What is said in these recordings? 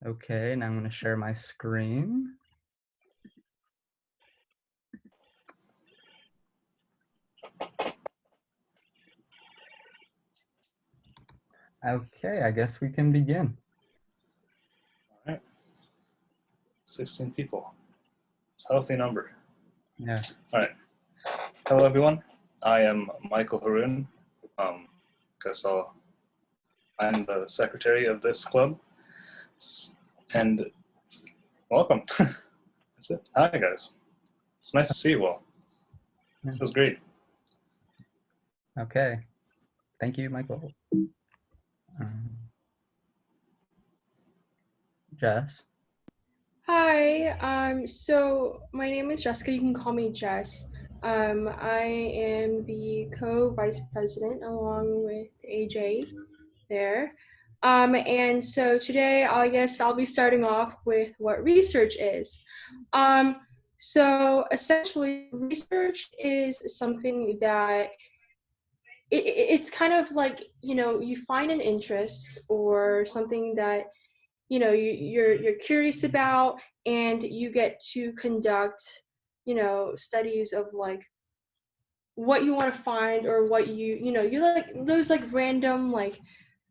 Okay, now I'm going to share my screen. Okay, I guess we can begin. All right. 16 people. It's a healthy number. Yeah. All right. Hello, everyone. I am Michael Haroon. I'm the secretary of this club. And welcome. That's it. Hi, guys. It's nice to see you all. Yeah. This was great. Okay. Thank you, Michael. Jess. Hi, so my name is Jessica. You can call me Jess. I am the co-vice president along with AJ there. And so today, I guess I'll be starting off with what research is. So essentially, research is something that it's kind of like, you find an interest or something that you're curious about, and you get to conduct studies of like what you want to find, or what you like those like random like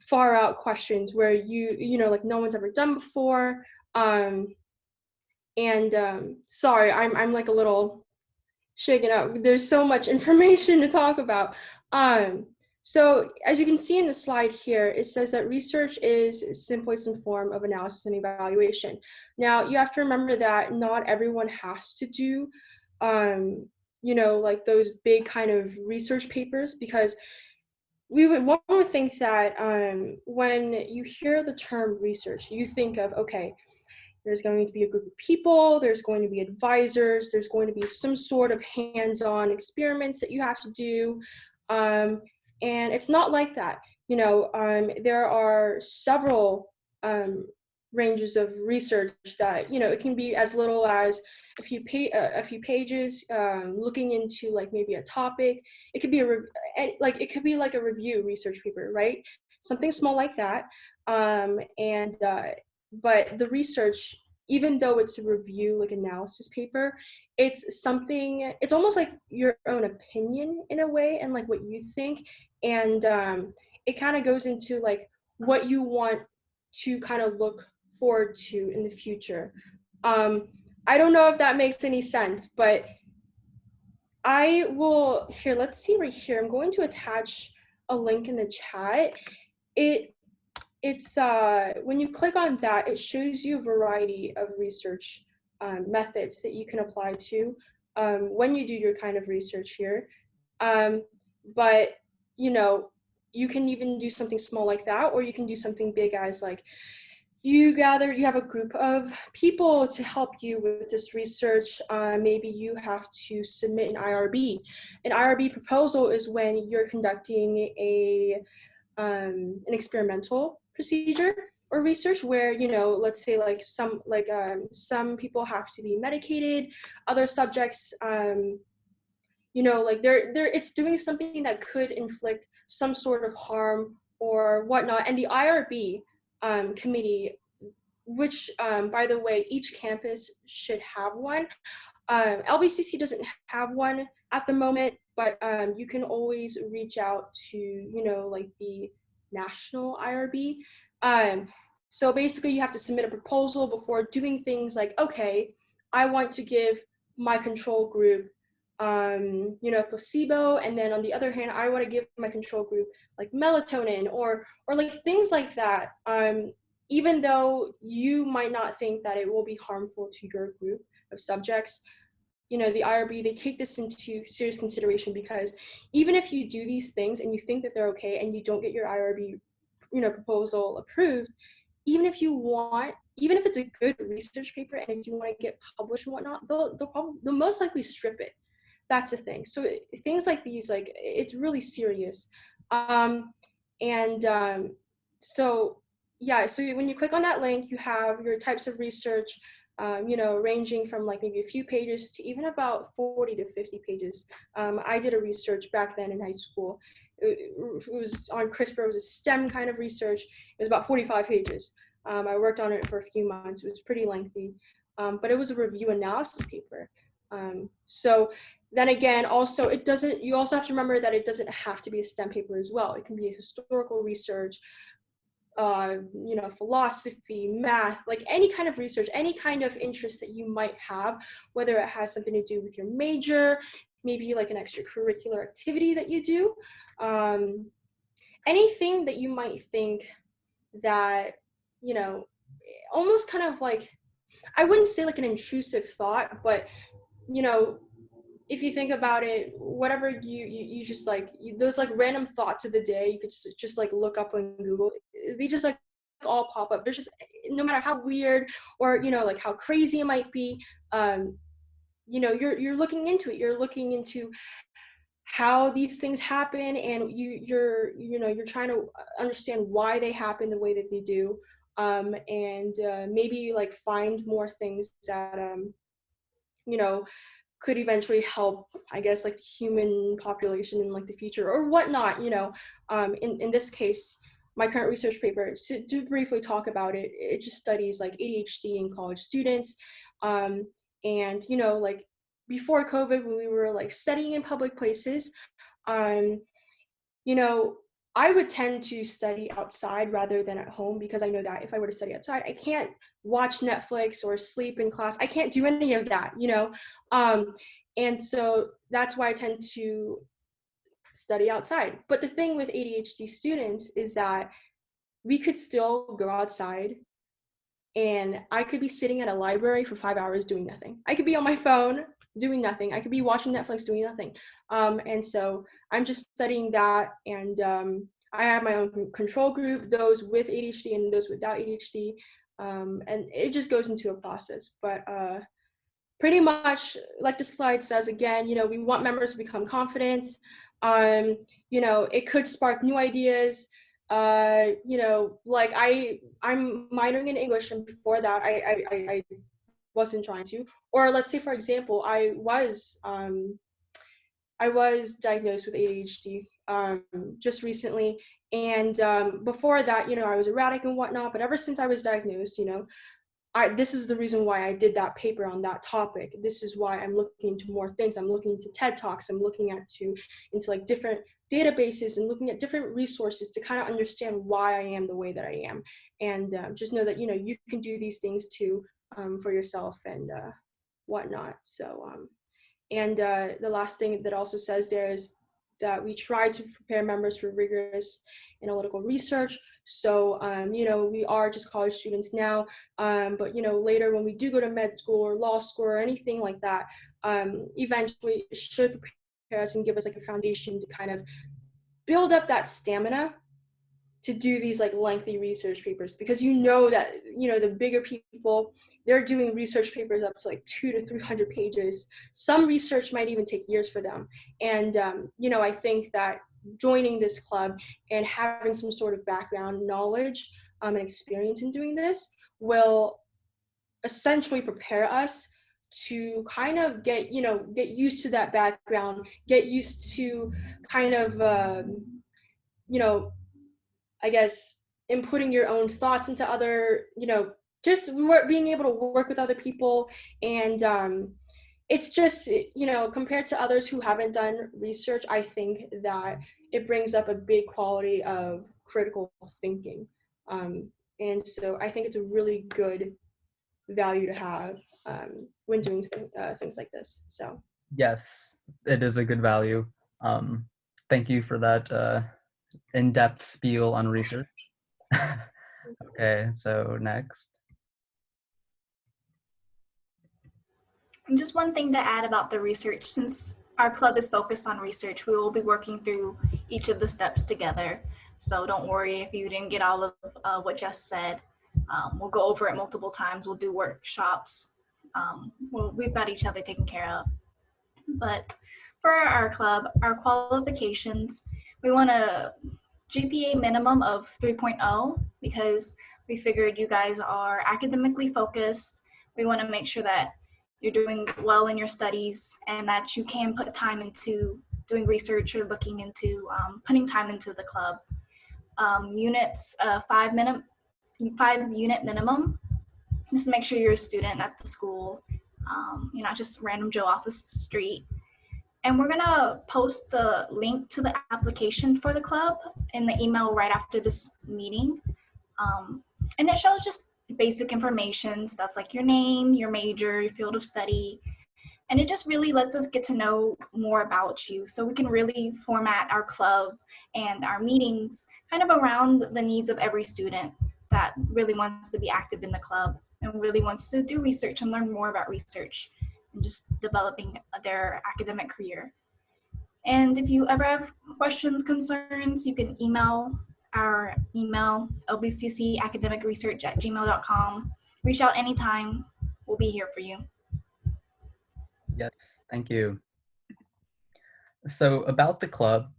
far out questions where like no one's ever done before. Sorry, I'm like a little shaken up. There's so much information to talk about. So as you can see in the slide here, it says that research is simply some form of analysis and evaluation. Now, you have to remember that not everyone has to do, like those big kind of research papers, because one would think that when you hear the term research, you think of, okay, there's going to be a group of people, there's going to be advisors, there's going to be some sort of hands-on experiments that you have to do. And it's not like that. There are several ranges of research that, it can be as little as a few pages looking into like maybe a topic. It could be like a review research paper, right? Something small like that. But the research, even though it's a review, like analysis paper, it's almost like your own opinion in a way, and like what you think. And it kind of goes into like what you want to kind of look forward to in the future. I don't know if that makes any sense, but let's see right here. I'm going to attach a link in the chat. It's when you click on that, it shows you a variety of research methods that you can apply to when you do your kind of research here. But you can even do something small like that, or you can do something big as like you have a group of people to help you with this research. Maybe you have to submit an IRB. An IRB proposal is when you're conducting an experimental procedure or research where, let's say like some people have to be medicated, other subjects, like it's doing something that could inflict some sort of harm or whatnot. And the IRB committee, which by the way, each campus should have one. LBCC doesn't have one at the moment, but you can always reach out to, like the national IRB. So basically you have to submit a proposal before doing things like, okay, I want to give my control group, placebo. And then on the other hand, I want to give my control group like melatonin or like things like that. Even though you might not think that it will be harmful to your group of subjects, the IRB, they take this into serious consideration, because even if you do these things and you think that they're okay and you don't get your IRB, proposal approved, even if it's a good research paper and if you want to get published and whatnot, they'll most likely strip it. That's the thing. So things like these, like, it's really serious. So when you click on that link, you have your types of research, ranging from like maybe a few pages to even about 40 to 50 pages. I did a research back then in high school. It was on CRISPR. It was a STEM kind of research. It was about 45 pages. I worked on it for a few months. It was pretty lengthy, but it was a review analysis paper. So then again, also it doesn't. You also have to remember that it doesn't have to be a STEM paper as well. It can be a historical research, philosophy, math, like any kind of research, any kind of interest that you might have, whether it has something to do with your major, maybe like an extracurricular activity that you do, anything that you might think that, almost kind of like, I wouldn't say like an intrusive thought, but, if you think about it, whatever you just like, those like random thoughts of the day, you could just like look up on Google, they just like all pop up. There's just, no matter how weird or, like how crazy it might be, you're looking into it. You're looking into how these things happen, and you're trying to understand why they happen the way that they do, and maybe like find more things that you know could eventually help, I guess, like the human population in like the future or whatnot. In this case, my current research paper, to briefly talk about it, it just studies like ADHD in college students, and like before COVID, when we were like studying in public places, um, you know, I would tend to study outside rather than at home, because I know that if I were to study outside, I can't watch Netflix or sleep in class. I can't do any of that. And so that's why I tend to study outside. But the thing with ADHD students is that we could still go outside, and I could be sitting at a library for 5 hours doing nothing. I could be on my phone doing nothing. I could be watching Netflix doing nothing. And so I'm just studying that, and I have my own control group, those with ADHD and those without ADHD, and it just goes into a process. But pretty much, like the slide says, again, we want members to become confident. It could spark new ideas. Like I'm minoring in English, and before that I wasn't trying to. Or let's say, for example, I was diagnosed with ADHD just recently, and before that, I was erratic and whatnot. But ever since I was diagnosed, this is the reason why I did that paper on that topic. This is why I'm looking into more things. I'm looking into TED Talks. I'm looking into like different databases and looking at different resources to kind of understand why I am the way that I am. And just know that, you can do these things too, for yourself and whatnot. So, and the last thing that also says there is that we try to prepare members for rigorous analytical research. So, we are just college students now, but, later when we do go to med school or law school or anything like that, eventually it should prepare us and give us like a foundation to kind of build up that stamina to do these like lengthy research papers, because that the bigger people, they're doing research papers up to like 200 to 300 pages. Some research might even take years for them. And I think that joining this club and having some sort of background knowledge and experience in doing this will essentially prepare us to kind of get used to that background, get used to kind of I guess inputting your own thoughts into other, just being able to work with other people. And it's just, compared to others who haven't done research, I think that it brings up a big quality of critical thinking. And so I think it's a really good value to have when doing things like this. So Yes, it is a good value. Thank you for that in-depth spiel on research. Okay, so next. And just one thing to add about the research, since our club is focused on research, we will be working through each of the steps together. So don't worry if you didn't get all of what Jess said. We'll go over it multiple times. We'll do workshops. We've got each other taken care of. But for our club, our qualifications, we want a GPA minimum of 3.0 because we figured you guys are academically focused. We want to make sure that you're doing well in your studies and that you can put time into doing research or looking into putting time into the club. Units 5 minimum, 5-unit minimum. Just make sure you're a student at the school. You're not just random Joe off the street. And we're gonna post the link to the application for the club in the email right after this meeting. And it shows just basic information, stuff like your name, your major, your field of study. And it just really lets us get to know more about you so we can really format our club and our meetings kind of around the needs of every student that really wants to be active in the club and really wants to do research and learn more about research and just developing their academic career. And if you ever have questions, concerns, you can email our email, lbccacademicresearch@gmail.com. Reach out anytime. We'll be here for you. Yes, thank you. So about the club,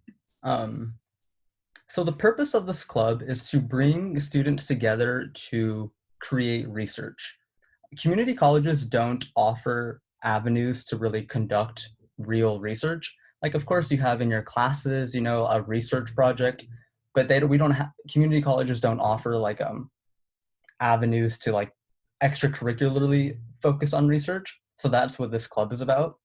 so the purpose of this club is to bring students together to create research. Community colleges don't offer avenues to really conduct real research. Like, of course, you have in your classes, you know, a research project, but we don't have, community colleges don't offer like avenues to like extracurricularly focus on research. So that's what this club is about.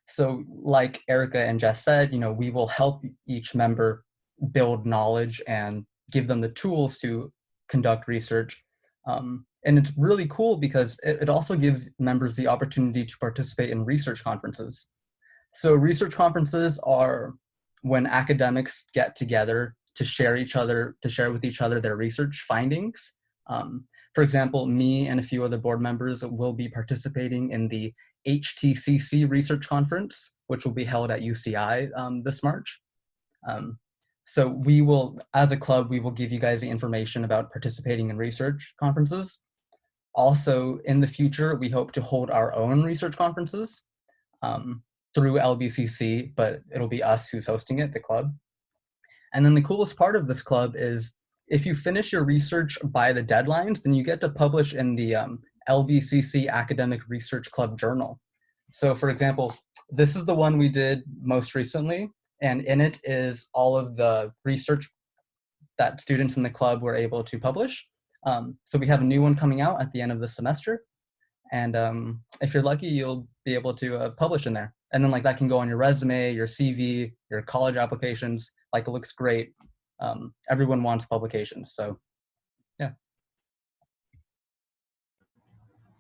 So like Erica and Jess said, you know, we will help each member build knowledge and give them the tools to conduct research. And it's really cool because it also gives members the opportunity to participate in research conferences. So research conferences are when academics get together to share with each other their research findings. For example, me and a few other board members will be participating in the HTCC Research Conference, which will be held at UCI this March. So we will, as a club, we will give you guys the information about participating in research conferences. Also, in the future, we hope to hold our own research conferences through LBCC, but it'll be us who's hosting it, the club. And then the coolest part of this club is if you finish your research by the deadlines, then you get to publish in the LBCC Academic Research Club Journal. So for example, this is the one we did most recently, and in it is all of the research that students in the club were able to publish. So we have a new one coming out at the end of the semester. And if you're lucky, you'll be able to publish in there. And then like that can go on your resume, your CV, your college applications. Like it looks great. Everyone wants publications, so yeah.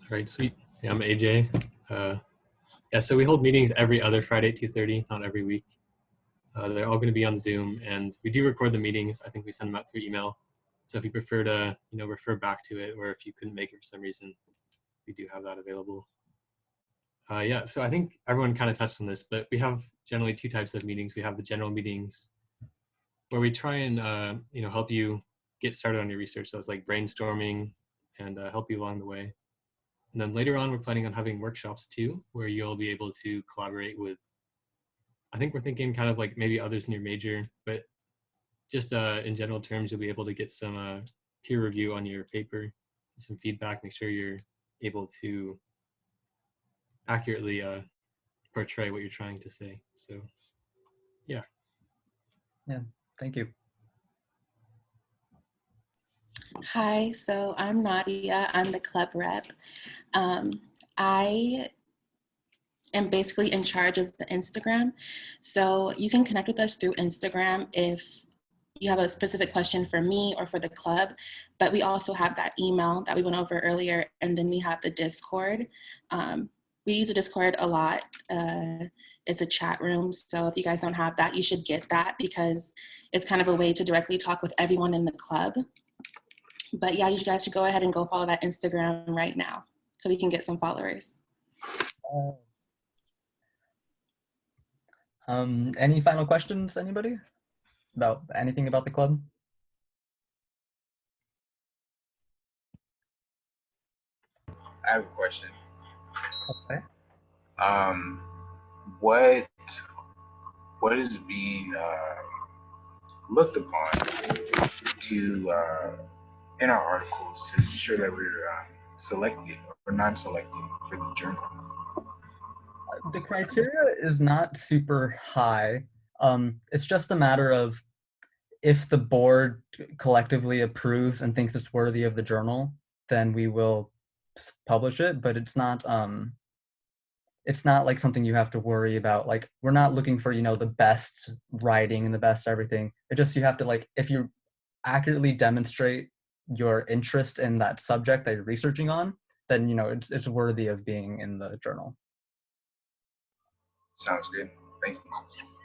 All right, sweet. Yeah, I'm AJ. Yeah, so we hold meetings every other Friday at 2:30, not every week. They're all going to be on Zoom, and we do record the meetings. I think we send them out through email. So if you prefer to, you know, refer back to it, or if you couldn't make it for some reason, we do have that available. Yeah, so I think everyone kind of touched on this, but we have generally two types of meetings. We have the general meetings where we try and, you know, help you get started on your research. So it's like brainstorming and help you along the way. And then later on, we're planning on having workshops too, where you'll be able to collaborate with, I think we're thinking kind of like maybe others in your major, but just in general terms, you'll be able to get some peer review on your paper, some feedback, make sure you're able to accurately portray what you're trying to say. So, yeah. Yeah, thank you. Hi, so I'm Nadia. I'm the club rep. I am basically in charge of the Instagram. So you can connect with us through Instagram if you have a specific question for me or for the club, but we also have that email that we went over earlier, and then we have the Discord. We use the Discord a lot. It's a chat room, so if you guys don't have that, you should get that because it's kind of a way to directly talk with everyone in the club. But yeah, you guys should go ahead and go follow that Instagram right now so we can get some followers. Any final questions, anybody? About anything about the club? I have a question. Okay. What is being looked upon to in our articles to ensure that we're selected or non-selected for the journal? The criteria is not super high. It's just a matter of if the board collectively approves and thinks it's worthy of the journal, then we will publish it. But it's not like something you have to worry about. Like, we're not looking for, the best writing and the best everything. It just, you have to, like, if you accurately demonstrate your interest in that subject that you're researching on, then, it's worthy of being in the journal. Sounds good. Thank you.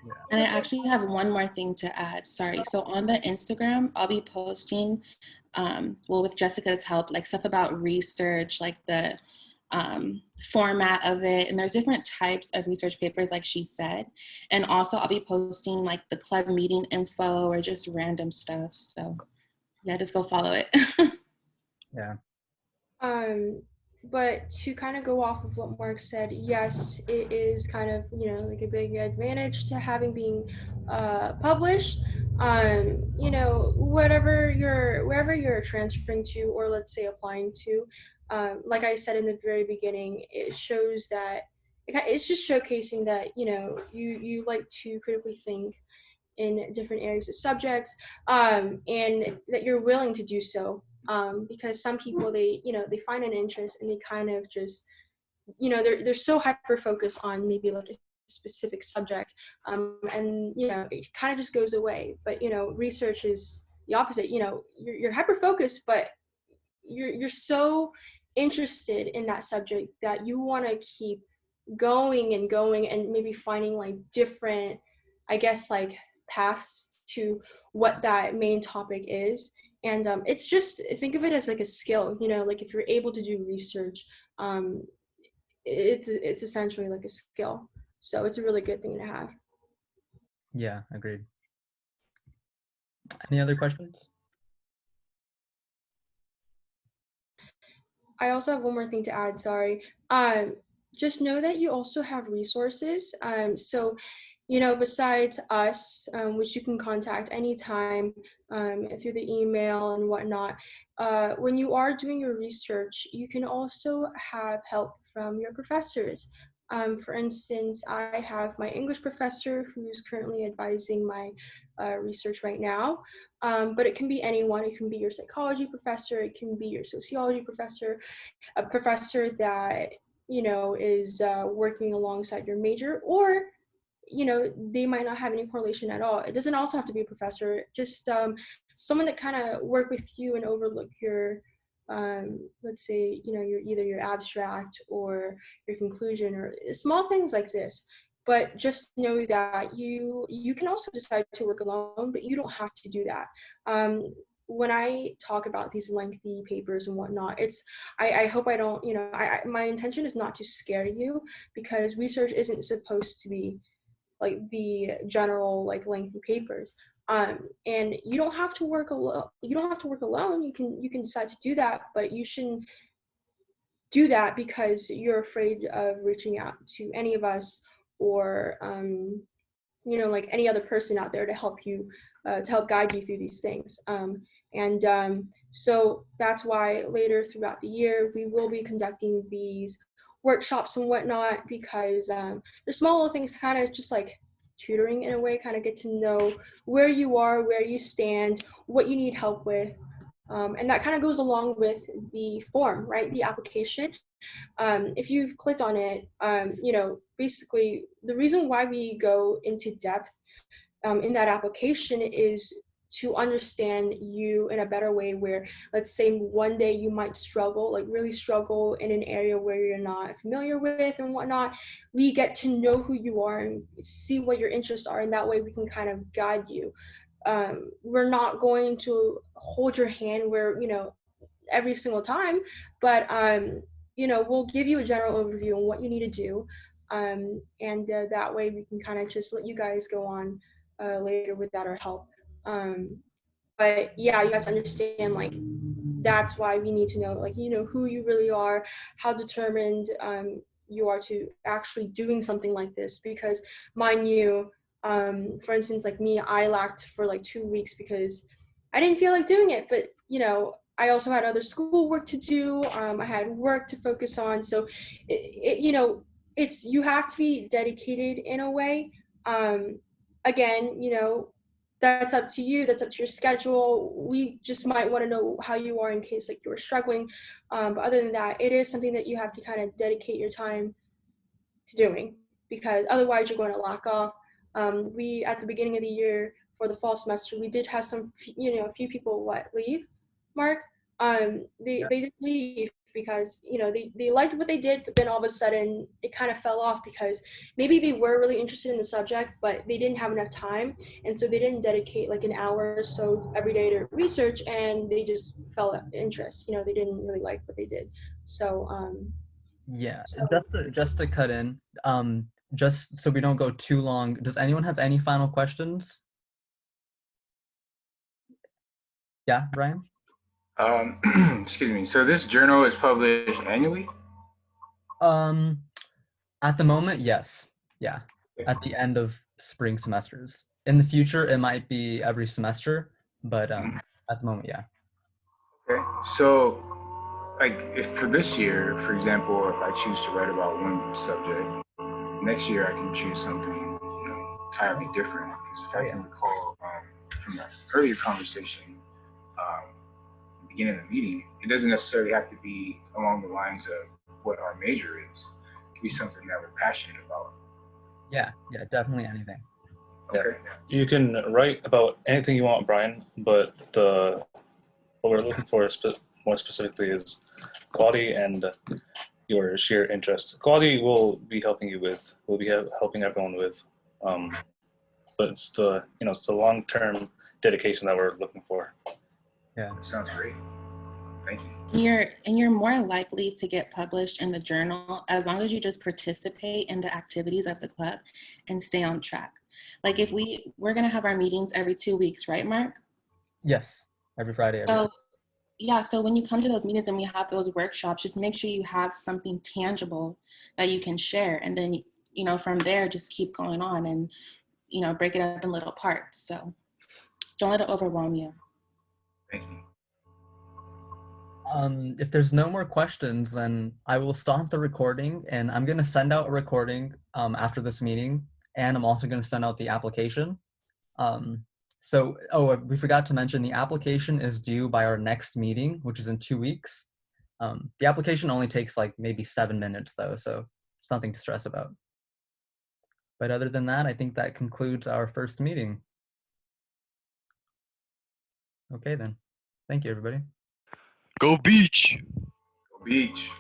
Yeah. And I actually have one more thing to add. Sorry. So on the Instagram, I'll be posting, with Jessica's help, like stuff about research, like the format of it. And there's different types of research papers, like she said. And also I'll be posting like the club meeting info or just random stuff. So yeah, just go follow it. Yeah. But to kind of go off of what Mark said, yes, it is kind of, like a big advantage to having being published. Wherever you're transferring to, or let's say applying to, like I said in the very beginning, it shows that it's just showcasing that, you like to critically think in different areas of subjects, and that you're willing to do so. Because some people, they find an interest and they kind of just, they're so hyper focused on maybe like a specific subject, and it kind of just goes away. But research is the opposite. You're hyper focused, but you're so interested in that subject that you want to keep going and going, and maybe finding like different, I guess, like paths to what that main topic is. And it's just, think of it as like a skill, like if you're able to do research, it's essentially like a skill. So it's a really good thing to have. Yeah, agreed. Any other questions? I also have one more thing to add, sorry. Just know that you also have resources. So, besides us, which you can contact anytime through the email and whatnot, when you are doing your research, you can also have help from your professors. For instance, I have my English professor who's currently advising my research right now, but it can be anyone. It can be your psychology professor, it can be your sociology professor, a professor that is working alongside your major, or they might not have any correlation at all. It doesn't also have to be a professor, just someone that kind of work with you and overlook your let's say your abstract or your conclusion, or small things like this. But just know that you can also decide to work alone, but you don't have to do that. When I talk about these lengthy papers and whatnot, I hope I don't, my intention is not to scare you, because research isn't supposed to be like the general like lengthy papers. And you don't have to work alone. You can decide to do that, but you shouldn't do that because you're afraid of reaching out to any of us, or like any other person out there to help you, to help guide you through these things. So that's why later throughout the year, we will be conducting these workshops and whatnot, because there's small little things, kind of just like tutoring in a way, kind of get to know where you are, where you stand, what you need help with. And that kind of goes along with the form, right? The application. If you've clicked on it, basically the reason why we go into depth in that application is to understand you in a better way, where let's say one day you might struggle, like really struggle in an area where you're not familiar with and whatnot. We get to know who you are and see what your interests are, and that way we can kind of guide you. We're not going to hold your hand where, every single time, but we'll give you a general overview on what you need to do, and that way we can kind of just let you guys go on later without our help. But yeah, you have to understand, like, that's why we need to know, like, who you really are, how determined you are to actually doing something like this. Because mind you, for instance, like me, I lacked for like 2 weeks because I didn't feel like doing it. But I also had other school work to do. I had work to focus on. So it's, you have to be dedicated in a way. Again, that's up to you. That's up to your schedule. We just might want to know how you are in case like you were struggling. But other than that, it is something that you have to kind of dedicate your time to doing, because otherwise you're going to lock off. We at the beginning of the year for the fall semester, we did have some, a few people leave. Mark, they did leave because they liked what they did, but then all of a sudden it kind of fell off because maybe they were really interested in the subject, but they didn't have enough time, and so they didn't dedicate like an hour or so every day to research, and they just fell interest. They didn't really like what they did. So Yeah, so just to cut in, just so we don't go too long, does anyone have any final questions? Yeah, Brian? Excuse me. So this journal is published annually? At the moment, yes. Yeah, at the end of spring semesters. In the future, it might be every semester, but at the moment, yeah. Okay. So, like, if for this year, for example, if I choose to write about one subject, next year I can choose something, entirely different. Because if I can recall from an earlier conversation, beginning of the meeting, it doesn't necessarily have to be along the lines of what our major is. It could be something that we're passionate about. Yeah, definitely anything. Okay. You can write about anything you want, Brian, but what we're looking for more specifically is quality and your sheer interest. Quality we'll be helping everyone with, but it's the long-term dedication that we're looking for. Yeah. That sounds great. Thank you. You're more likely to get published in the journal as long as you just participate in the activities of the club and stay on track. Like if we're gonna have our meetings every 2 weeks, right, Mark? Yes, every Friday. So yeah, so when you come to those meetings and we have those workshops, just make sure you have something tangible that you can share, and then from there just keep going on and break it up in little parts. So don't let it overwhelm you. Thank you. If there's no more questions, then I will stop the recording, and I'm going to send out a recording after this meeting, and I'm also going to send out the application. We forgot to mention the application is due by our next meeting, which is in 2 weeks. The application only takes like maybe 7 minutes though, so it's nothing to stress about. But other than that, I think that concludes our first meeting. Okay then. Thank you, everybody. Go Beach! Go Beach.